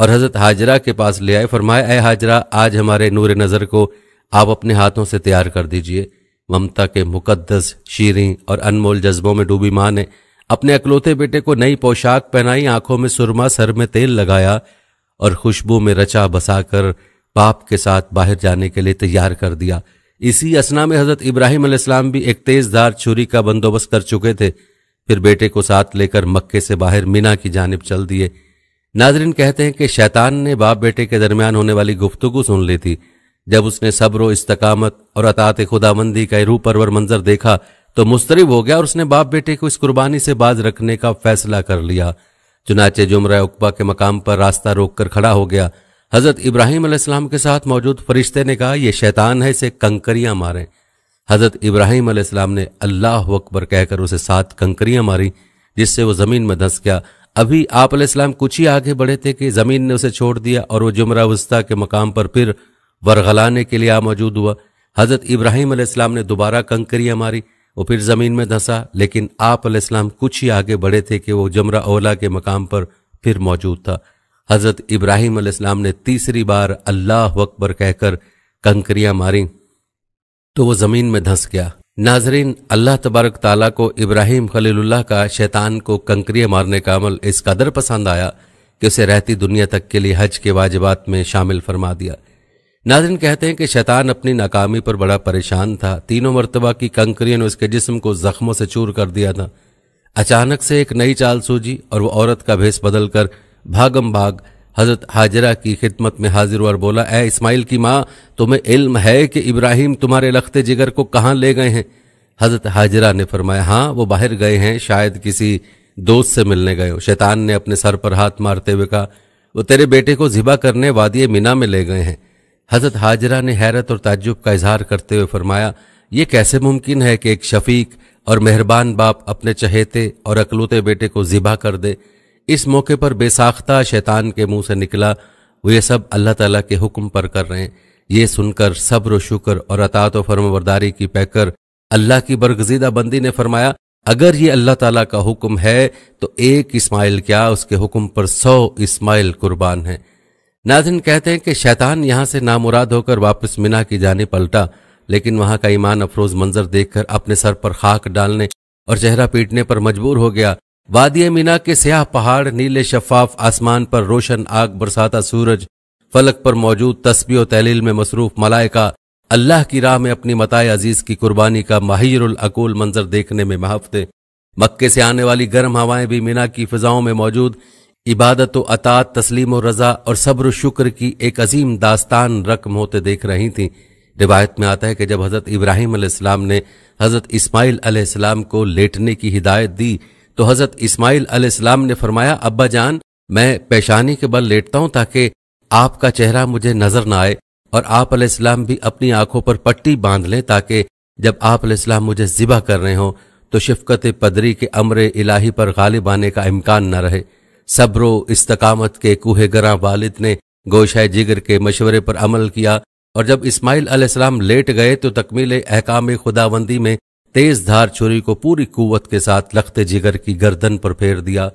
اور حضرت حاجرہ کے پاس لے آئے۔ فرمایا اے حاجرہ، آج ہمارے نور نظر کو آپ اپنے ہاتھوں سے تیار کر دیجئے۔ ممتا کے مقدس، شیریں اور انمول جذبوں میں ڈوبی ماں نے اپنے اکلوتے بیٹے کو نئی پوشاک پہنائی، آنکھوں میں سرما، سر میں تیل لگایا اور خوشبو میں رچا بسا کر باپ کے ساتھ باہر جانے کے لیے تیار کر دیا۔ اسی اثنا میں حضرت ابراہیم علیہ السلام بھی ایک تیز دھار چھری کا بندوبست کر چکے تھے، پھر بیٹے کو ساتھ لے کر مکے سے باہر مینا کی جانب چل دیے۔ ناظرین کہتے ہیں کہ شیطان نے باپ بیٹے کے درمیان ہونے والی گفتگو سن لی تھی۔ جب اس نے صبر و استقامت اور اطاعت خداوندی کا روح پرور منظر دیکھا تو مضطرب ہو گیا اور اس نے باپ بیٹے کو اس قربانی سے باز رکھنے کا فیصلہ کر لیا۔ چنانچہ جمرہ عقبہ کے مقام پر راستہ روک کر کھڑا ہو گیا۔ حضرت ابراہیم علیہ السلام کے ساتھ موجود فرشتے نے کہا یہ شیطان ہے، اسے کنکریاں ماریں۔ حضرت ابراہیم علیہ السلام نے اللہ اکبر کہہ کر اسے 7 کنکریاں ماری، جس سے وہ زمین میں دھنس گیا۔ ابھی آپ علیہ السلام کچھ ہی آگے بڑھے تھے کہ زمین نے اسے چھوڑ دیا اور وہ جمرہ وسطیٰ کے مقام پر پھر ورغلانے کے لیے موجود ہوا۔ حضرت ابراہیم علیہ السلام نے دوبارہ کنکریاں ماری، وہ پھر زمین میں دھنسا، لیکن آپ علیہ السلام کچھ ہی آگے بڑھے تھے کہ وہ جمرہ اولا کے مقام پر پھر موجود تھا۔ حضرت ابراہیم علیہ السلام نے تیسری بار اللہ اکبر کہہ کر کنکریاں ماری تو وہ زمین میں دھنس گیا۔ ناظرین، اللہ تبارک تعالیٰ کو ابراہیم خلیل اللہ کا شیطان کو کنکریاں مارنے کا عمل اس قدر پسند آیا کہ اسے رہتی دنیا تک کے لیے حج کے واجبات میں شامل فرما دیا۔ ناظرین کہتے ہیں کہ شیطان اپنی ناکامی پر بڑا پریشان تھا۔ 3 مرتبہ کی کنکریوں نے اس کے جسم کو زخموں سے چور کر دیا تھا۔ اچانک سے ایک نئی چال سوجی اور وہ عورت کا بھیس بدل کر بھاگم بھاگ حضرت حاجرہ کی خدمت میں حاضر اور بولا اے اسماعیل کی ماں، تمہیں علم ہے کہ ابراہیم تمہارے لختے جگر کو کہاں لے گئے ہیں؟ حضرت حاجرہ نے فرمایا ہاں، وہ باہر گئے ہیں، شاید کسی دوست سے ملنے گئے ہو۔ شیطان نے اپنے سر پر ہاتھ مارتے ہوئے کہا وہ تیرے بیٹے کو ذبح کرنے وادی مینا میں لے گئے ہیں۔ حضرت حاجرہ نے حیرت اور تعجب کا اظہار کرتے ہوئے فرمایا یہ کیسے ممکن ہے کہ ایک شفیق اور مہربان باپ اپنے چہیتے اور اکلوتے بیٹے کو ذبح کر دے؟ اس موقع پر بے ساختہ شیطان کے منہ سے نکلا وہ یہ سب اللہ تعالیٰ کے حکم پر کر رہے ہیں۔ یہ سن کر صبر و شکر اور اطاعت و فرمانبرداری کی پیکر اللہ کی برگزیدہ بندی نے فرمایا اگر یہ اللہ تعالیٰ کا حکم ہے تو ایک اسماعیل کیا، اس کے حکم پر 100 اسماعیل قربان ہیں۔ ناظرین کہتے ہیں کہ شیطان یہاں سے نامراد ہو کر واپس مینا کی جانب پلٹا، لیکن وہاں کا ایمان افروز منظر دیکھ کر اپنے سر پر خاک ڈالنے اور چہرہ پیٹنے پر مجبور ہو گیا۔ وادی مینا کے سیاہ پہاڑ، نیلے شفاف آسمان پر روشن آگ برساتا سورج، فلک پر موجود تسبیح و تہلیل میں مصروف ملائکہ، اللہ کی راہ میں اپنی متاع عزیز کی قربانی کا ماہر العقول منظر دیکھنے میں محو تھے۔ مکے سے آنے والی گرم ہوائیں بھی مینا کی فضاؤں میں موجود عبادت و اطاعت، تسلیم و رضا اور صبر و شکر کی ایک عظیم داستان رقم ہوتے دیکھ رہی تھیں۔ روایت میں آتا ہے کہ جب حضرت ابراہیم علیہ السلام نے حضرت اسماعیل علیہ السلام کو لیٹنے کی ہدایت دی تو حضرت اسماعیل علیہ السلام نے فرمایا ابا جان، میں پیشانی کے بل لیٹتا ہوں تاکہ آپ کا چہرہ مجھے نظر نہ آئے، اور آپ علیہ السلام بھی اپنی آنکھوں پر پٹی باندھ لیں تاکہ جب آپ علیہ السلام مجھے ذبح کر رہے ہوں تو شفقت پدری کے امر الہی پر غالب آنے کا امکان نہ رہے۔ صبر و استقامت کے کوہ گراں والد نے گوشہ جگر کے مشورے پر عمل کیا، اور جب اسماعیل علیہ السلام لیٹ گئے تو تکمیل احکام خداوندی میں تیز دھار چھری کو پوری قوت کے ساتھ لخت جگر کی گردن پر پھیر دیا۔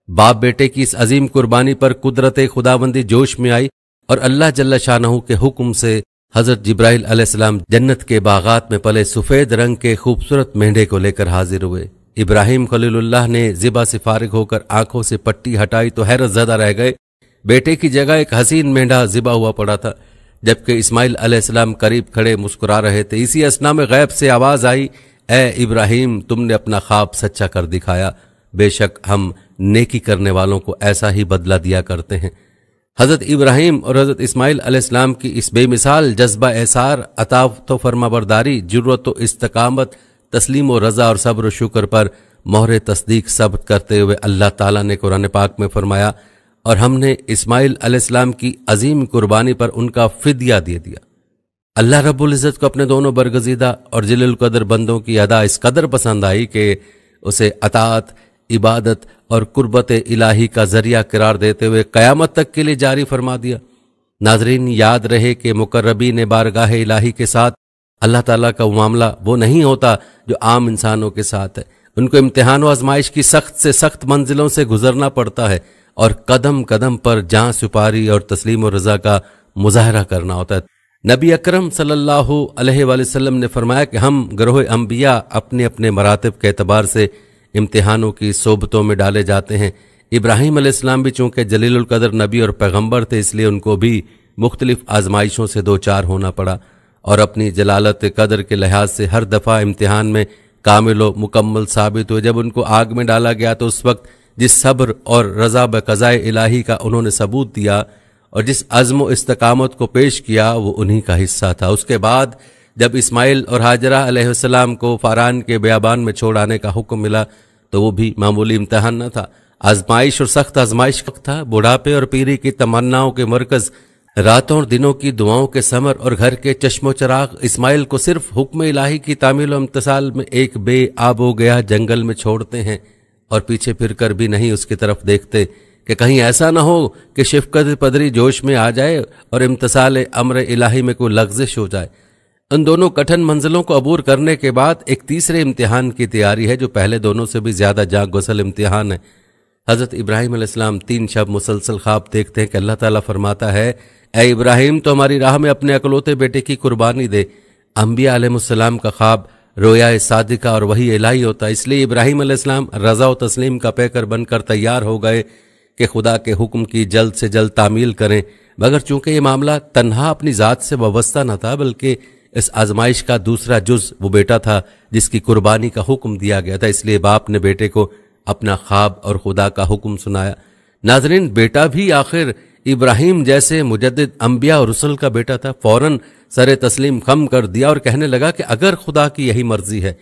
باپ بیٹے کی اس عظیم قربانی پر قدرت خداوندی جوش میں آئی اور اللہ جل شانہ کے حکم سے حضرت جبرائیل علیہ السلام جنت کے باغات میں پلے سفید رنگ کے خوبصورت مینڈے کو لے کر حاضر ہوئے۔ ابراہیم خلیل اللہ نے ذبح سے فارغ ہو کر آنکھوں سے پٹی ہٹائی تو حیرت زدہ رہ گئے۔ بیٹے کی جگہ ایک حسین مینڈا ذبح ہوا پڑا تھا، جبکہ اسماعیل علیہ السلام قریب کھڑے مسکرا رہے تھے۔ اسی اثنا میں غیب سے آواز آئی اے ابراہیم، تم نے اپنا خواب سچا کر دکھایا، بے شک ہم نیکی کرنے والوں کو ایسا ہی بدلہ دیا کرتے ہیں۔ حضرت ابراہیم اور حضرت اسماعیل علیہ السلام کی اس بے مثال جذبہ احسار، اطاعت و فرمانبرداری، جرأت و استقامت، تسلیم و رضا اور صبر و شکر پر مہر تصدیق ثبت کرتے ہوئے اللہ تعالیٰ نے قرآن پاک میں فرمایا اور ہم نے اسماعیل علیہ السلام کی عظیم قربانی پر ان کا فدیہ دے دیا۔ اللہ رب العزت کو اپنے دونوں برگزیدہ اور جلیل القدر بندوں کی ادا اس قدر پسند آئی کہ اسے اطاعت، عبادت اور قربت الہی کا ذریعہ قرار دیتے ہوئے قیامت تک کے لیے جاری فرما دیا۔ ناظرین، یاد رہے کہ مقربین بارگاہ الہی کے ساتھ اللہ تعالیٰ کا وہ معاملہ وہ نہیں ہوتا جو عام انسانوں کے ساتھ ہے۔ ان کو امتحان و آزمائش کی سخت سے سخت منزلوں سے گزرنا پڑتا ہے اور قدم قدم پر جاں سپاری اور تسلیم و رضا کا مظاہرہ کرنا ہوتا ہے۔ نبی اکرم صلی اللہ علیہ وآلہ وسلم نے فرمایا کہ ہم گروہ انبیاء اپنے اپنے مراتب کے اعتبار سے امتحانوں کی صحبتوں میں ڈالے جاتے ہیں۔ ابراہیم علیہ السلام بھی چونکہ جلیل القدر نبی اور پیغمبر تھے، اس لیے ان کو بھی مختلف آزمائشوں سے دوچار ہونا پڑا، اور اپنی جلالت قدر کے لحاظ سے ہر دفعہ امتحان میں کامل و مکمل ثابت ہوئے۔ جب ان کو آگ میں ڈالا گیا تو اس وقت جس صبر اور رضا بقضائے الہی کا انہوں نے ثبوت دیا اور جس عزم و استقامت کو پیش کیا وہ انہی کا حصہ تھا۔ اس کے بعد جب اسماعیل اور ہاجرہ علیہ السلام کو فاران کے بیابان میں چھوڑ آنے کا حکم ملا تو وہ بھی معمولی امتحان نہ تھا، آزمائش اور سخت آزمائش کا تھا۔ بڑھاپے اور پیری کی تمناؤں کے مرکز، راتوں اور دنوں کی دعاؤں کے ثمر اور گھر کے چشم و چراغ اسماعیل کو صرف حکم الہی کی تعمیل و امتثال میں ایک بے آب و گیا جنگل میں چھوڑتے ہیں، اور پیچھے پھر کر بھی نہیں اس کی طرف دیکھتے کہ کہیں ایسا نہ ہو کہ شفقت پدری جوش میں آ جائے اور امتثال امر الہی میں کوئی لغزش ہو جائے۔ ان دونوں کٹھن منزلوں کو عبور کرنے کے بعد ایک تیسرے امتحان کی تیاری ہے جو پہلے دونوں سے بھی زیادہ جاں گسل امتحان ہے۔ حضرت ابراہیم علیہ السلام 3 شب مسلسل خواب دیکھتے ہیں کہ اللہ تعالیٰ فرماتا ہے، اے ابراہیم تو ہماری راہ میں اپنے اکلوتے بیٹے کی قربانی دے۔ انبیاء علیہ السلام کا خواب رویا صادقہ اور وحی الہی ہوتا ہے، اس لیے ابراہیم علیہ السلام رضا و تسلیم کا پیکر بن کر تیار ہو گئے کہ خدا کے حکم کی جلد سے جلد تعمیل کریں، مگر چونکہ یہ معاملہ تنہا اپنی ذات سے وابستہ نہ تھا بلکہ اس آزمائش کا دوسرا جز وہ بیٹا تھا جس کی قربانی کا حکم دیا گیا تھا، اس لیے باپ نے بیٹے کو اپنا خواب اور خدا کا حکم سنایا۔ ناظرین، بیٹا بھی آخر ابراہیم جیسے مجدد انبیاء اور رسل کا بیٹا تھا، فوراً سر تسلیم خم کر دیا اور کہنے لگا کہ اگر خدا کی یہی مرضی ہے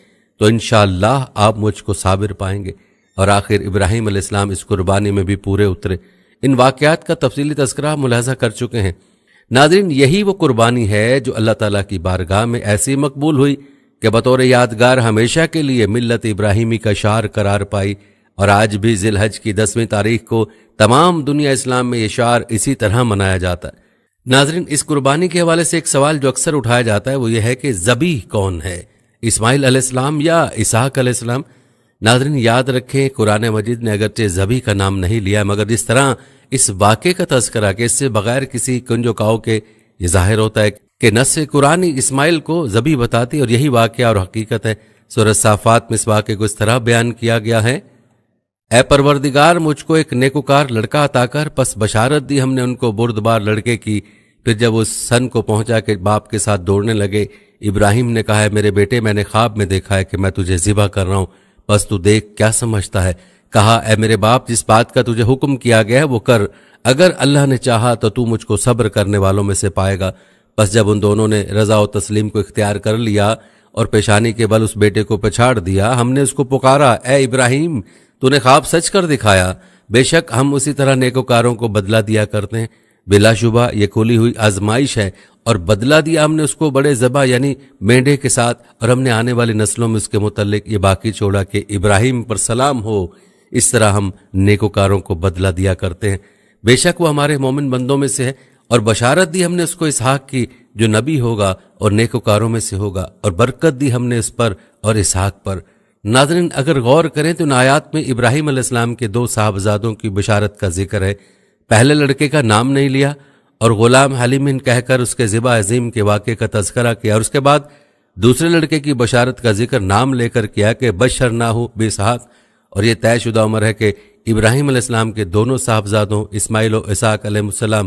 تو انشاءاللہ آپ مجھ کو صابر پائیں گے، اور آخر ابراہیم علیہ السلام اس قربانی میں بھی پورے اترے۔ ان واقعات کا تفصیلی تذکرہ ملاحظہ کر چکے ہیں۔ ناظرین، یہی وہ قربانی ہے جو اللہ تعالیٰ کی بارگاہ میں ایسی مقبول ہوئی کہ بطور یادگار ہمیشہ کے لیے ملت ابراہیمی کا شعار قرار پائی، اور آج بھی ذی الحج کی 10ویں تاریخ کو تمام دنیا اسلام میں یہ شعار اسی طرح منایا جاتا ہے۔ ناظرین، اس قربانی کے حوالے سے ایک سوال جو اکثر اٹھایا جاتا ہے وہ یہ ہے کہ ذبیح کون ہے، اسماعیل علیہ السلام یا اسحاق علیہ السلام؟ ناظرین، یاد رکھیں قرآن مجید نے اگرچہ ذبیح کا نام نہیں لیا، مگر جس طرح اس واقعے کا تذکرہ کہ اس سے بغیر کسی کنج و کاؤ کے یہ ظاہر ہوتا ہے کہ نص قرآن اسماعیل کو ذبیح بتاتی، اور یہی واقعہ اور حقیقت ہے۔ سورہ صافات میں اس واقعے کو اس طرح بیان کیا گیا ہے، اے پروردگار، مجھ کو ایک نیکوکار لڑکا عطا کر، پس بشارت دی ہم نے ان کو بردبار لڑکے کی۔ پھر جب اس سن کو پہنچا کہ باپ کے ساتھ دوڑنے لگے، ابراہیم نے کہا ہے میرے بیٹے، میں نے خواب میں دیکھا ہے کہ میں تجھے ذبح کر رہا ہوں، بس تو دیکھ کیا سمجھتا ہے۔ کہا، اے میرے باپ، جس بات کا تجھے حکم کیا گیا ہے وہ کر، اگر اللہ نے چاہا تو مجھ کو صبر کرنے والوں میں سے پائے گا۔ بس جب ان دونوں نے رضا و تسلیم کو اختیار کر لیا اور پیشانی کے بل اس بیٹے کو پچھاڑ دیا، ہم نے اس کو پکارا، اے ابراہیم، تو نے خواب سچ کر دکھایا، بے شک ہم اسی طرح نیکوکاروں کو بدلہ دیا کرتے ہیں۔ بلا شبہ یہ کھلی ہوئی آزمائش ہے، اور بدلہ دیا ہم نے اس کو بڑے ذبح یعنی مینڈے کے ساتھ، اور ہم نے آنے والی نسلوں میں اس کے متعلق یہ باقی چھوڑا کہ ابراہیم پر سلام ہو۔ اس طرح ہم نیکوکاروں کو بدلہ دیا کرتے ہیں، بے شک وہ ہمارے مومن بندوں میں سے ہے، اور بشارت دی ہم نے اس کو اسحاق کی جو نبی ہوگا اور نیکوکاروں میں سے ہوگا، اور برکت دی ہم نے اس پر اور اسحاق پر۔ ناظرین، اگر غور کریں تو ان آیات میں ابراہیم علیہ السلام کے 2 صاحبزادوں کی بشارت کا ذکر ہے۔ پہلے لڑکے کا نام نہیں لیا اور غلام حلیم کہہ کر اس کے ذبح عظیم کے واقعے کا تذکرہ کیا، اور اس کے بعد دوسرے لڑکے کی بشارت کا ذکر نام لے کر کیا کہ بشرناہ باسحاق، اور یہ طے شدہ امر ہے کہ ابراہیم علیہ السلام کے دونوں صاحبزادوں اسماعیل و اسحاق علیہ السلام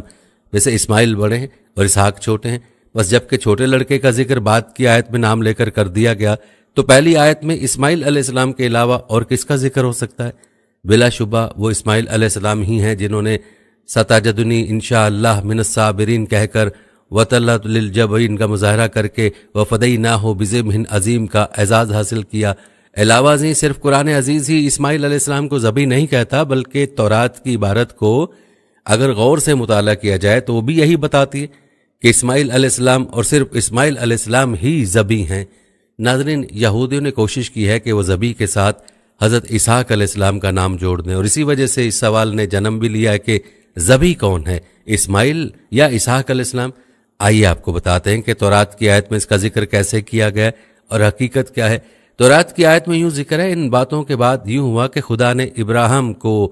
میں سے اسماعیل بڑے ہیں اور اسحاق چھوٹے ہیں۔ بس جب کہ چھوٹے لڑکے کا ذکر بعد کی آیت میں نام لے کر دیا گیا تو پہلی آیت میں اسماعیل علیہ السلام کے علاوہ اور کس کا ذکر ہو سکتا ہے؟ بلا شبہ وہ اسماعیل علیہ السلام ہی ہیں جنہوں نے ستجدنی انشاءاللہ من الصابرین کہہ کر وطلت للجبین کا مظاہرہ کر کے وفدیناہ بذبح عظیم کا اعزاز حاصل کیا۔ علاوہ ازیں صرف قرآن عزیز ہی اسماعیل علیہ السلام کو ذبیح نہیں کہتا، بلکہ تورات کی عبارت کو اگر غور سے مطالعہ کیا جائے تو وہ بھی یہی بتاتی ہے کہ اسماعیل علیہ السلام اور صرف اسماعیل علیہ السلام ہی ذبیح ہیں۔ ناظرین، یہودیوں نے کوشش کی ہے کہ وہ ذبیح کے ساتھ حضرت اسحاق علیہ السلام کا نام جوڑ دیں، اور اسی وجہ سے اس سوال نے جنم بھی لیا ہے کہ ذبیح کون ہے، اسماعیل یا اسحاق علیہ السلام؟ آئیے آپ کو بتاتے ہیں کہ تورات کی آیت میں اس کا ذکر کیسے کیا گیا اور حقیقت کیا ہے۔ تورات کی آیت میں یوں ذکر ہے، ان باتوں کے بعد یوں ہوا کہ خدا نے ابراہیم کو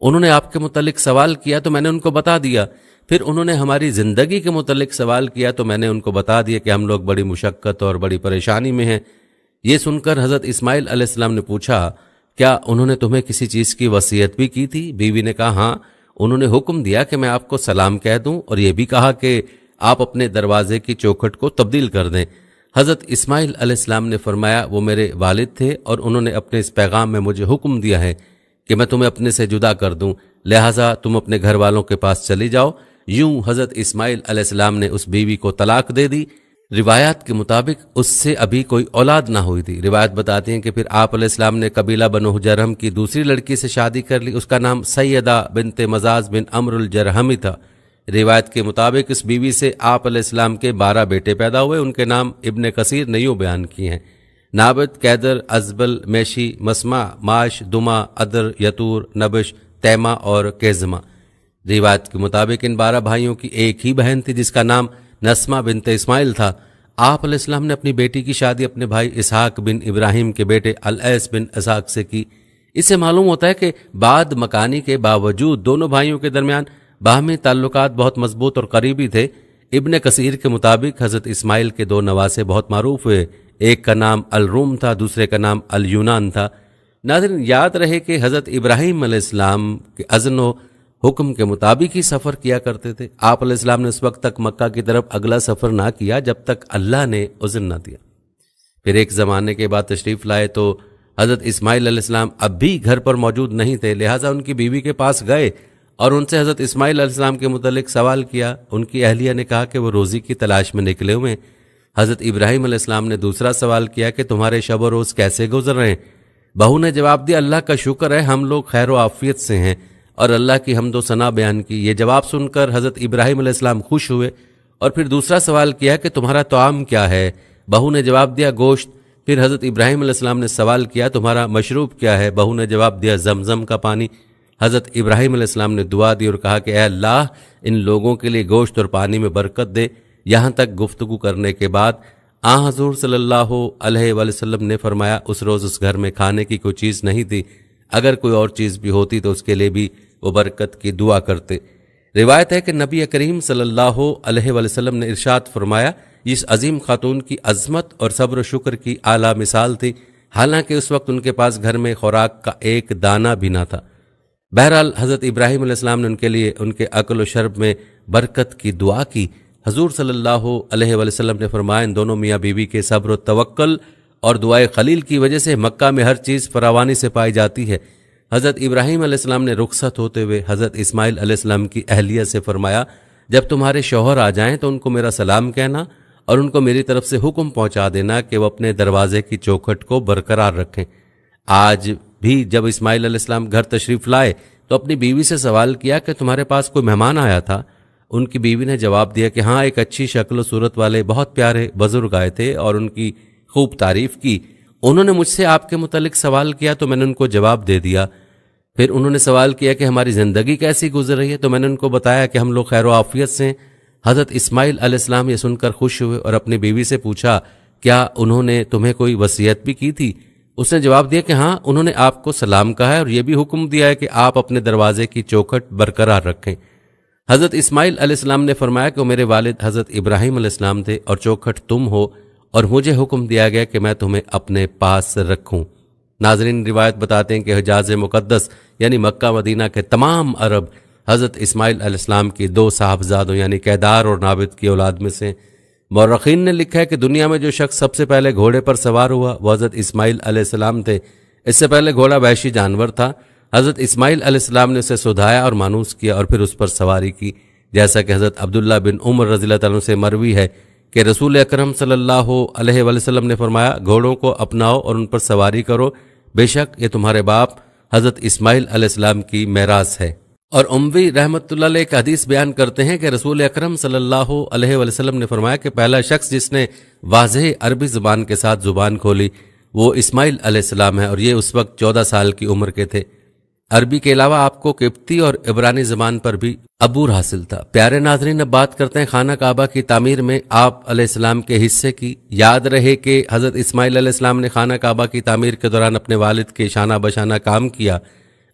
انہوں نے آپ کے متعلق سوال کیا تو میں نے ان کو بتا دیا، پھر انہوں نے ہماری زندگی کے متعلق سوال کیا تو میں نے ان کو بتا دیا کہ ہم لوگ بڑی مشقت اور بڑی پریشانی میں ہیں۔ یہ سن کر حضرت اسماعیل علیہ السلام نے پوچھا، کیا انہوں نے تمہیں کسی چیز کی وصیت بھی کی تھی؟ بیوی نے کہا، ہاں، انہوں نے حکم دیا کہ میں آپ کو سلام کہہ دوں، اور یہ بھی کہا کہ آپ اپنے دروازے کی چوکھٹ کو تبدیل کر دیں۔ حضرت اسماعیل علیہ السلام نے فرمایا، وہ میرے والد تھے اور انہوں نے اپنے اس پیغام میں مجھے حکم دیا ہے کہ میں تمہیں اپنے سے جدا کر دوں، لہٰذا تم اپنے گھر والوں کے پاس چلی جاؤ۔ یوں حضرت اسماعیل علیہ السلام نے اس بیوی کو طلاق دے دی۔ روایات کے مطابق اس سے ابھی کوئی اولاد نہ ہوئی تھی۔ روایت بتاتی ہیں کہ پھر آپ علیہ السلام نے قبیلہ بنو جرہم کی دوسری لڑکی سے شادی کر لی، اس کا نام سیدہ بنت مزاز بن عمرو الجرہمی تھا۔ روایت کے مطابق اس بیوی سے آپ علیہ السلام کے 12 بیٹے پیدا ہوئے، ان کے نام ابن کثیر نے یوں بیان کیے ہیں: نابت، کیدر، ازبل، میشی، مسمع، معاش، دما، ادر، یتور، نبش، تیمہ اور کیزمہ۔ روایت کے مطابق ان 12 بھائیوں کی ایک ہی بہن تھی جس کا نام نسمہ بنت اسماعیل تھا۔ آپ علیہ السلام نے اپنی بیٹی کی شادی اپنے بھائی اسحاق بن ابراہیم کے بیٹے الیس بن اسحاق سے کی۔ اس سے معلوم ہوتا ہے کہ بعد مکانی کے باوجود دونوں بھائیوں کے درمیان باہمی تعلقات بہت مضبوط اور قریبی تھے۔ ابن کثیر کے مطابق حضرت اسماعیل کے 2 نواسے بہت معروف ہوئے، ایک کا نام الروم تھا، دوسرے کا نام الیونان تھا۔ ناظرین، یاد رہے کہ حضرت ابراہیم علیہ السلام کے اذن و حکم کے مطابق ہی سفر کیا کرتے تھے۔ آپ علیہ السلام نے اس وقت تک مکہ کی طرف اگلا سفر نہ کیا جب تک اللہ نے اذن نہ دیا۔ پھر ایک زمانے کے بعد تشریف لائے تو حضرت اسماعیل علیہ السلام اب بھی گھر پر موجود نہیں تھے، لہٰذا ان کی بیوی کے پاس گئے اور ان سے حضرت اسماعیل علیہ السلام کے متعلق سوال کیا۔ ان کی اہلیہ نے کہا کہ وہ روزی کی تلاش میں نکلے ہوئے ہیں۔ حضرت ابراہیم علیہ السلام نے دوسرا سوال کیا کہ تمہارے شب و روز کیسے گزر رہے ہیں؟ بہو نے جواب دیا، اللہ کا شکر ہے، ہم لوگ خیر و عافیت سے ہیں، اور اللہ کی حمد و ثنا بیان کی۔ یہ جواب سن کر حضرت ابراہیم علیہ السلام خوش ہوئے اور پھر دوسرا سوال کیا کہ تمہارا طعام کیا ہے؟ بہو نے جواب دیا، گوشت۔ پھر حضرت ابراہیم علیہ السلام نے سوال کیا، تمہارا مشروب کیا ہے؟ بہو نے جواب دیا، زمزم کا پانی۔ حضرت ابراہیم علیہ السلام نے دعا دی اور کہا کہ اے اللہ، ان لوگوں کے لیے گوشت اور پانی میں برکت دے۔ یہاں تک گفتگو کرنے کے بعد حضور صلی اللہ علیہ وآلہ وسلم نے فرمایا، اس روز اس گھر میں کھانے کی کوئی چیز نہیں تھی، اگر کوئی اور چیز بھی ہوتی تو اس کے لیے بھی وہ برکت کی دعا کرتے۔ روایت ہے کہ نبی کریم صلی اللہ علیہ وآلہ وسلم نے ارشاد فرمایا، اس عظیم خاتون کی عظمت اور صبر و شکر کی اعلیٰ مثال تھی، حالانکہ اس وقت ان کے پاس گھر میں خوراک کا ایک دانہ بھی نہ تھا۔ بہرحال حضرت ابراہیم علیہ السلام نے ان کے لیے ان کے اکل و شرب میں برکت کی دعا کی۔ حضور صلی اللہ علیہ وآلہ وسلم نے فرمایا، ان دونوں میاں بیوی کے صبر و توکل اور دعائے خلیل کی وجہ سے مکہ میں ہر چیز فراوانی سے پائی جاتی ہے۔ حضرت ابراہیم علیہ السلام نے رخصت ہوتے ہوئے حضرت اسماعیل علیہ السلام کی اہلیہ سے فرمایا، جب تمہارے شوہر آ جائیں تو ان کو میرا سلام کہنا اور ان کو میری طرف سے حکم پہنچا دینا کہ وہ اپنے دروازے کی چوکھٹ کو برقرار رکھیں۔ آج بھی جب اسماعیل علیہ السلام گھر تشریف لائے تو اپنی بیوی سے سوال کیا کہ تمہارے پاس کوئی مہمان آیا تھا؟ ان کی بیوی نے جواب دیا کہ ہاں، ایک اچھی شکل و صورت والے بہت پیارے بزرگ آئے تھے اور ان کی خوب تعریف کی۔ انہوں نے مجھ سے آپ کے متعلق سوال کیا تو میں نے ان کو جواب دے دیا۔ پھر انہوں نے سوال کیا کہ ہماری زندگی کیسی گزر رہی ہے تو میں نے ان کو بتایا کہ ہم لوگ خیر و عافیت سے ہیں۔ حضرت اسماعیل علیہ السلام یہ سن کر خوش ہوئے اور اپنی بیوی سے پوچھا، کیا انہوں نے تمہیں کوئی وصیت بھی کی تھی؟ اس نے جواب دیا کہ ہاں، انہوں نے آپ کو سلام کہا ہے اور یہ بھی حکم دیا ہے کہ آپ اپنے دروازے کی چوکھٹ برقرار رکھیں۔ حضرت اسماعیل علیہ السلام نے فرمایا کہ میرے والد حضرت ابراہیم علیہ السلام تھے اور چوکھٹ تم ہو، اور مجھے حکم دیا گیا کہ میں تمہیں اپنے پاس رکھوں۔ ناظرین، روایت بتاتے ہیں کہ حجاز مقدس یعنی مکہ مدینہ کے تمام عرب حضرت اسماعیل علیہ السلام کی 2 صاحبزادوں یعنی کیدار اور نابت کی اولاد میں سے۔ مورخین نے لکھا ہے کہ دنیا میں جو شخص سب سے پہلے گھوڑے پر سوار ہوا وہ حضرت اسماعیل علیہ السلام تھے۔ اس سے پہلے گھوڑا وحشی جانور تھا۔ حضرت اسماعیل علیہ السلام نے اسے سدھایا اور مانوس کیا اور پھر اس پر سواری کی، جیسا کہ حضرت عبداللہ بن عمر رضی اللہ تعالیٰ عنہ سے مروی ہے کہ رسول اکرم صلی اللہ علیہ وآلہ وسلم نے فرمایا، گھوڑوں کو اپناؤ اور ان پر سواری کرو، بے شک یہ تمہارے باپ حضرت اسماعیل علیہ السلام کی میراث ہے۔ اور اموی رحمۃ اللہ علیہ ایک حدیث بیان کرتے ہیں کہ رسول اکرم صلی اللہ علیہ وآلہ وسلم نے فرمایا کہ پہلا شخص جس نے واضح عربی زبان کے ساتھ زبان کھولی وہ اسماعیل علیہ السلام ہے، اور یہ اس وقت 14 سال کی عمر کے تھے۔ عربی کے علاوہ آپ کو قبطی اور عبرانی زبان پر بھی عبور حاصل تھا۔ پیارے ناظرین، اب بات کرتے ہیں خانہ کعبہ کی تعمیر میں آپ علیہ السلام کے حصے کی۔ یاد رہے کہ حضرت اسماعیل علیہ السلام نے خانہ کعبہ کی تعمیر کے دوران اپنے والد کے شانہ بشانہ کام کیا۔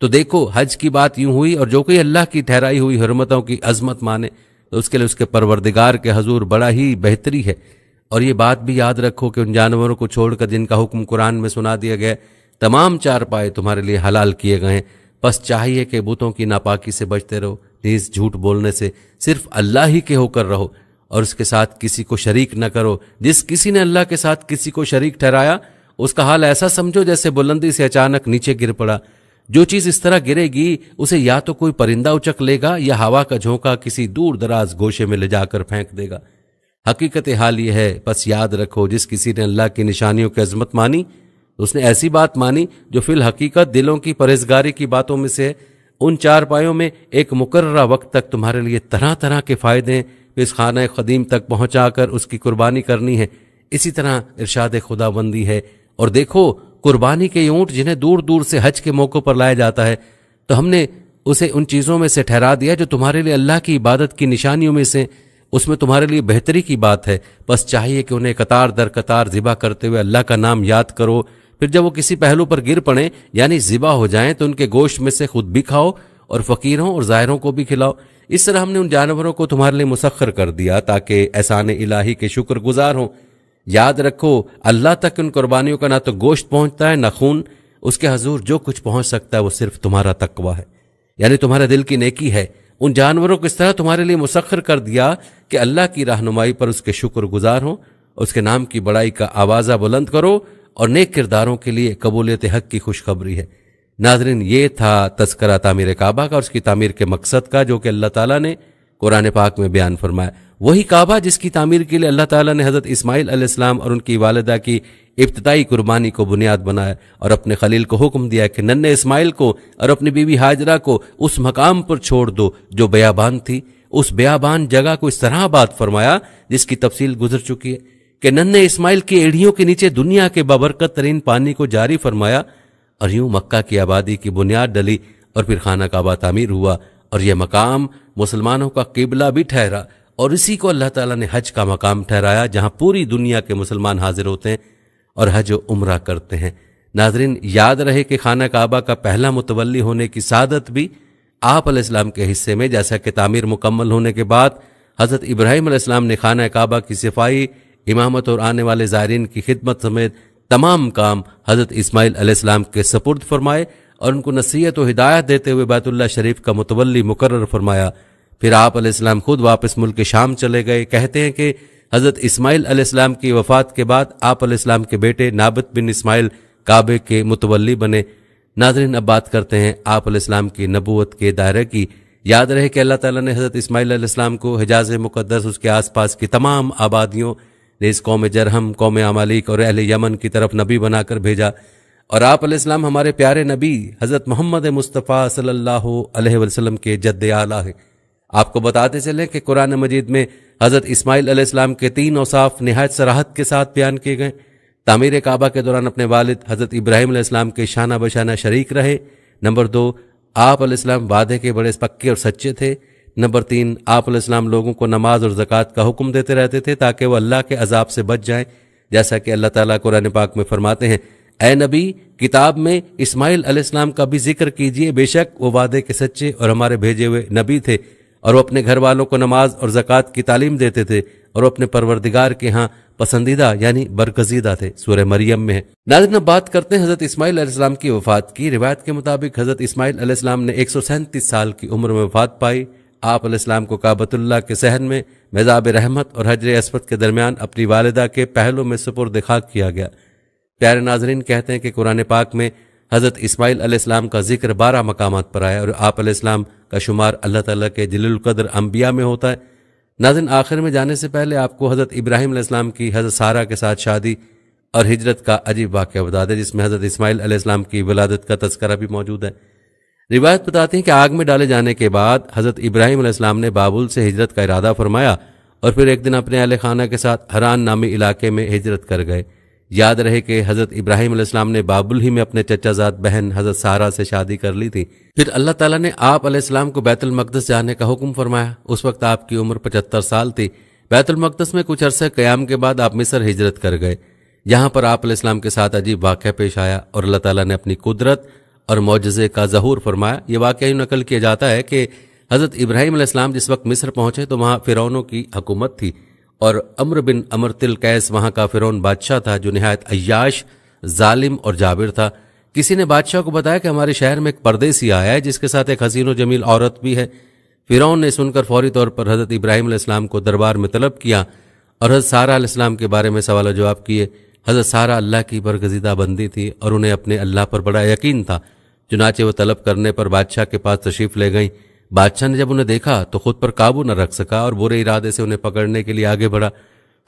تو دیکھو حج کی بات یوں ہوئی، اور جو کوئی اللہ کی ٹھہرائی ہوئی حرمتوں کی عظمت مانے تو اس کے لیے اس کے پروردگار کے حضور بڑا ہی بہتری ہے۔ اور یہ بات بھی یاد رکھو کہ ان جانوروں کو چھوڑ کر جن کا حکم قرآن میں سنا دیا گیا، تمام چار پائے تمہارے لیے حلال کیے گئے ہیں، بس چاہیے کہ بتوں کی ناپاکی سے بچتے رہو، نیز جھوٹ بولنے سے صرف اللہ ہی کے ہو کر رہو، اور اس کے ساتھ کسی کو شریک نہ کرو۔ جس کسی نے اللہ کے ساتھ کسی کو شریک ٹھہرایا اس کا حال ایسا سمجھو جیسے بلندی سے اچانک نیچے گر پڑا۔ جو چیز اس طرح گرے گی اسے یا تو کوئی پرندہ اچک لے گا یا ہوا کا جھونکا کسی دور دراز گوشے میں لے جا کر پھینک دے گا۔ حقیقت حال یہ ہے، بس یاد رکھو جس کسی نے اللہ کی نشانیوں کی عظمت مانی اس نے ایسی بات مانی جو فی الحقیقت دلوں کی پرہیزگاری کی باتوں میں سے ہے۔ ان چار پایوں میں ایک مقررہ وقت تک تمہارے لیے طرح طرح کے فائدے ہیں، پھر اس خانہ قدیم تک پہنچا کر اس کی قربانی کرنی ہے۔ اسی طرح ارشاد خدا بندی ہے، اور دیکھو قربانی کے اونٹ جنہیں دور دور سے حج کے موقع پر لایا جاتا ہے تو ہم نے اسے ان چیزوں میں سے ٹھہرا دیا جو تمہارے لیے اللہ کی عبادت کی نشانیوں میں سے، اس میں تمہارے لیے بہتری کی بات ہے۔ بس چاہیے کہ انہیں قطار در قطار ذبح کرتے ہوئے اللہ کا نام یاد کرو، پھر جب وہ کسی پہلو پر گر پڑیں یعنی ذبح ہو جائیں تو ان کے گوشت میں سے خود بھی کھاؤ اور فقیروں اور زائروں کو بھی کھلاؤ۔ اس طرح ہم نے ان جانوروں کو تمہارے لیے مسخر کر دیا تاکہ احسان الہی کے شکر گزار ہوں۔ یاد رکھو اللہ تک ان قربانیوں کا نہ تو گوشت پہنچتا ہے نہ خون، اس کے حضور جو کچھ پہنچ سکتا ہے وہ صرف تمہارا تقوی ہے، یعنی تمہارے دل کی نیکی ہے۔ ان جانوروں کو اس طرح تمہارے لیے مسخر کر دیا کہ اللہ کی رہنمائی پر اس کے شکر گزار ہوں، اس کے نام کی بڑائی کا آوازہ بلند کرو، اور نیک کرداروں کے لیے قبولیت حق کی خوشخبری ہے۔ ناظرین، یہ تھا تذکرہ تعمیر کعبہ کا اور اس کی تعمیر کے مقصد کا جو کہ اللہ تعالیٰ نے قرآن پاک میں بیان فرمایا۔ وہی کعبہ جس کی تعمیر کے لیے اللہ تعالیٰ نے حضرت اسماعیل علیہ السلام اور ان کی والدہ کی ابتدائی قربانی کو بنیاد بنایا، اور اپنے خلیل کو حکم دیا کہ ننھے اسماعیل کو اور اپنی بیوی ہاجرہ کو اس مقام پر چھوڑ دو جو بیابان تھی۔ اس بیابان جگہ کو اس طرح آباد فرمایا جس کی تفصیل گزر چکی ہے کہ ننھے اسماعیل کی ایڑیوں کے نیچے دنیا کے بابرکت ترین پانی کو جاری فرمایا، اور یوں مکہ کی آبادی کی بنیاد ڈلی، اور پھر خانہ کعبہ تعمیر ہوا، اور یہ مقام مسلمانوں کا قبلہ بھی ٹھہرا، اور اسی کو اللہ تعالیٰ نے حج کا مقام ٹھہرایا جہاں پوری دنیا کے مسلمان حاضر ہوتے ہیں اور حج و عمرہ کرتے ہیں۔ ناظرین، یاد رہے کہ خانہ کعبہ کا پہلا متولی ہونے کی سعادت بھی آپ علیہ السلام کے حصے میں، جیسا کہ تعمیر مکمل ہونے کے بعد حضرت ابراہیم علیہ السلام نے خانہ کعبہ کی صفائی، امامت اور آنے والے زائرین کی خدمت سمیت تمام کام حضرت اسماعیل علیہ السلام کے سپرد فرمائے، اور ان کو نصیحت و ہدایت دیتے ہوئے بیت اللہ شریف کا متولی مقرر فرمایا۔ پھر آپ علیہ السلام خود واپس ملک شام چلے گئے۔ کہتے ہیں کہ حضرت اسماعیل علیہ السلام کی وفات کے بعد آپ علیہ السلام کے بیٹے نابت بن اسماعیل کعبے کے متولی بنے۔ ناظرین، اب بات کرتے ہیں آپ علیہ السلام کی نبوت کے دائرے کی۔ یاد رہے کہ اللہ تعالیٰ نے حضرت اسماعیل علیہ السلام کو حجاز مقدس، اس کے آس پاس کی تمام آبادیوں، نیز قوم جرہم، قوم عمالیق اور اہل یمن کی طرف نبی بنا کر بھیجا، اور آپ علیہ السلام ہمارے پیارے نبی حضرت محمد مصطفیٰ صلی اللہ علیہ وسلم کے جد اعلیٰ ہیں۔ آپ کو بتاتے چلیں کہ قرآن مجید میں حضرت اسماعیل علیہ السلام کے 3 اوصاف نہایت صراحت کے ساتھ بیان کیے گئے۔ تعمیر کعبہ کے دوران اپنے والد حضرت ابراہیم علیہ السلام کے شانہ بشانہ شریک رہے۔ نمبر 2، آپ علیہ السلام وعدے کے بڑے پکے اور سچے تھے۔ نمبر 3، آپ علیہ السلام لوگوں کو نماز اور زکوٰۃ کا حکم دیتے رہتے تھے تاکہ وہ اللہ کے عذاب سے بچ جائیں، جیسا کہ اللہ تعالیٰ قرآن پاک میں فرماتے ہیں، اے نبی، کتاب میں اسماعیل علیہ السلام کا بھی ذکر کیجئے، بے شک وہ وعدے کے سچے اور ہمارے بھیجے ہوئے نبی تھے، اور وہ اپنے گھر والوں کو نماز اور زکوٰۃ کی تعلیم دیتے تھے، اور وہ اپنے پروردگار کے ہاں پسندیدہ یعنی برگزیدہ تھے۔ سورہ مریم میں ہے۔ ناظرین، اب بات کرتے ہیں حضرت اسماعیل علیہ السلام کی وفات کی۔ روایت کے مطابق حضرت اسماعیل علیہ السلام نے 137 سال کی عمر میں وفات پائی۔ آپ علیہ السلام کو کعبۃ اللہ کے صحن میں میزاب رحمت اور حجر اسود کے درمیان اپنی والدہ کے پہلو میں سپرد خاک کیا گیا۔ پیارے ناظرین، کہتے ہیں کہ قرآن پاک میں حضرت اسماعیل علیہ السلام کا ذکر 12 مقامات پر آیا، اور آپ علیہ السلام کا شمار اللہ تعالیٰ کے جلیل القدر انبیاء میں ہوتا ہے۔ ناظرین، آخر میں جانے سے پہلے آپ کو حضرت ابراہیم علیہ السلام کی حضرت سارہ کے ساتھ شادی اور ہجرت کا عجیب واقعہ بتا دیں، جس میں حضرت اسماعیل علیہ السلام کی ولادت کا تذکرہ بھی موجود ہے۔ روایت بتاتی ہیں کہ آگ میں ڈالے جانے کے بعد حضرت ابراہیم علیہ السلام نے بابل سے ہجرت کا ارادہ فرمایا، اور پھر ایک دن اپنے اہل خانہ کے ساتھ حران نامی علاقے میں ہجرت کر گئے۔ یاد رہے کہ حضرت ابراہیم علیہ السلام نے بابل ہی میں اپنے چچا زاد بہن حضرت سارہ سے شادی کر لی تھی۔ پھر اللہ تعالیٰ نے آپ علیہ السلام کو بیت المقدس جانے کا حکم فرمایا۔ اس وقت آپ کی عمر 75 سال تھی۔ بیت المقدس میں کچھ عرصے قیام کے بعد آپ مصر ہجرت کر گئے۔ یہاں پر آپ علیہ السلام کے ساتھ عجیب واقعہ پیش آیا، اور اللہ تعالیٰ نے اپنی قدرت اور معجزے کا ظہور فرمایا۔ یہ واقعہ یوں نقل کیا جاتا ہے کہ حضرت ابراہیم علیہ السلام جس وقت مصر پہنچے تو وہاں فرعونوں کی حکومت تھی، اور عمرو بن امرۃ القیس وہاں کا فرعون بادشاہ تھا جو نہایت عیاش، ظالم اور جابر تھا۔ کسی نے بادشاہ کو بتایا کہ ہمارے شہر میں ایک پردیسی آیا ہے جس کے ساتھ ایک حسین و جمیل عورت بھی ہے۔ فرعون نے سن کر فوری طور پر حضرت ابراہیم علیہ السلام کو دربار میں طلب کیا اور حضرت سارہ علیہ السلام کے بارے میں سوال و جواب کیے۔ حضرت سارہ اللہ کی برگزیدہ بندی تھی اور انہیں اپنے اللہ پر بڑا یقین تھا، چنانچہ وہ طلب کرنے پر بادشاہ کے پاس تشریف لے گئیں۔ بادشاہ نے جب انہیں دیکھا تو خود پر قابو نہ رکھ سکا اور برے ارادے سے انہیں پکڑنے کے لیے آگے بڑھا۔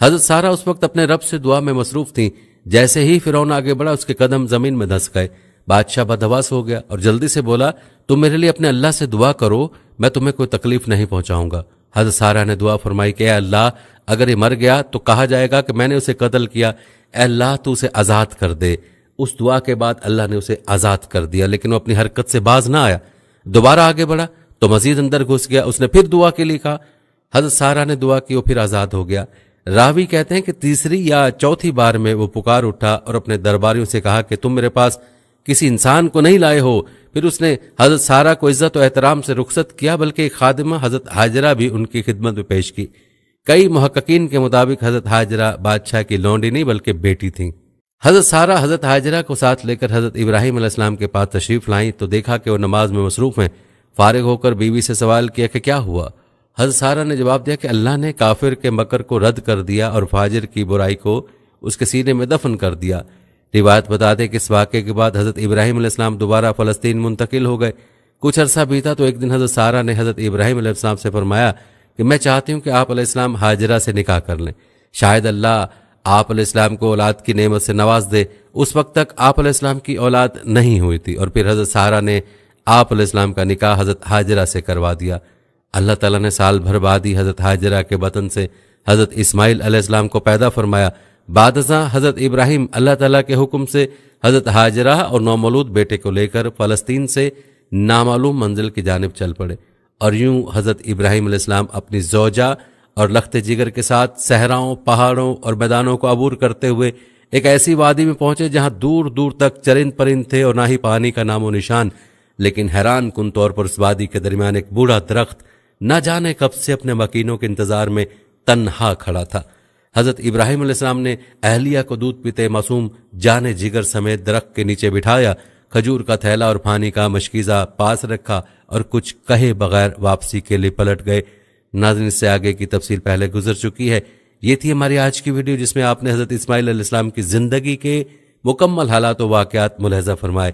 حضرت سارہ اس وقت اپنے رب سے دعا میں مصروف تھیں۔ جیسے ہی فرعون آگے بڑھا اس کے قدم زمین میں دھنس گئے۔ بادشاہ بدحواس ہو گیا اور جلدی سے بولا، تم میرے لیے اپنے اللہ سے دعا کرو، میں تمہیں کوئی تکلیف نہیں پہنچاؤں گا۔ حضرت سارہ نے دعا فرمائی کہ اے اللہ، اگر یہ مر گیا تو کہا جائے گا کہ میں نے اسے قتل کیا، اے اللہ تو اسے آزاد کر دے۔ اس دعا کے بعد اللہ نے اسے آزاد کر دیا، لیکن وہ اپنی حرکت سے باز نہ آیا۔ دوبارہ آگے بڑھا تو مزید اندر گھس گیا۔ اس نے پھر دعا کے لیے کہا، حضرت سارہ نے دعا کی، وہ پھر آزاد ہو گیا۔ راوی کہتے ہیں کہ تیسری یا چوتھی بار میں وہ پکار اٹھا اور اپنے درباریوں سے کہا کہ تم میرے پاس کسی انسان کو نہیں لائے ہو۔ پھر اس نے حضرت سارہ کو عزت و احترام سے رخصت کیا، بلکہ ایک خادمہ حضرت ہاجرہ بھی ان کی خدمت میں پیش کی۔ کئی محققین کے مطابق حضرت ہاجرہ بادشاہ کی لونڈی نہیں بلکہ بیٹی تھیں۔ حضرت سارہ حضرت ہاجرہ کو ساتھ لے کر حضرت ابراہیم علیہ السلام کے پاس تشریف لائیں تو دیکھا کہ وہ نماز میں مصروف ہیں۔ فارغ ہو کر بیوی سے سوال کیا کہ کیا ہوا؟ حضرت سارہ نے جواب دیا کہ اللہ نے کافر کے مکر کو رد کر دیا اور فاجر کی برائی کو اس کے سینے میں دفن کر دیا۔ روایت بتاتے کہ اس واقعے کے بعد حضرت ابراہیم علیہ السلام دوبارہ فلسطین منتقل ہو گئے۔ کچھ عرصہ بیتا تو ایک دن حضرت سارہ نے حضرت ابراہیم علیہ السلام سے فرمایا کہ میں چاہتی ہوں کہ آپ علیہ السلام ہاجرہ سے نکاح کر لیں، شاید اللہ آپ علیہ السلام کو اولاد کی نعمت سے نواز دے۔ اس وقت تک آپ علیہ السلام کی اولاد نہیں ہوئی تھی، اور پھر حضرت سارہ نے آپ علیہ السلام کا نکاح حضرت ہاجرہ سے کروا دیا۔ اللہ تعالیٰ نے سال بھر بعد ہی حضرت ہاجرہ کے بطن سے حضرت اسماعیل علیہ السلام کو پیدا فرمایا۔ بعد ازاں حضرت ابراہیم اللہ تعالیٰ کے حکم سے حضرت ہاجرہ اور نومولود بیٹے کو لے کر فلسطین سے نامعلوم منزل کی جانب چل پڑے، اور یوں حضرت ابراہیم علیہ السلام اپنی زوجہ اور لخت جگر کے ساتھ صحراؤں، پہاڑوں اور میدانوں کو عبور کرتے ہوئے ایک ایسی وادی میں پہنچے جہاں دور دور تک چرند پرند تھے اور نہ ہی پانی کا نام و نشان۔ لیکن حیران کن طور پر اس وادی کے درمیان ایک بوڑھا درخت نہ جانے کب سے اپنے مکینوں کے انتظار میں تنہا کھڑا تھا۔ حضرت ابراہیم علیہ السلام نے اہلیہ کو دودھ پیتے معصوم جان جگر سمیت درخت کے نیچے بٹھایا، کھجور کا تھیلا اور پانی کا مشکیزہ پاس رکھا اور کچھ کہے بغیر واپسی کے لیے پلٹ گئے۔ ناظرین، اس سے آگے کی تفصیل پہلے گزر چکی ہے۔ یہ تھی ہماری آج کی ویڈیو جس میں آپ نے حضرت اسماعیل علیہ السلام کی زندگی کے مکمل حالات و واقعات ملاحظہ فرمائے۔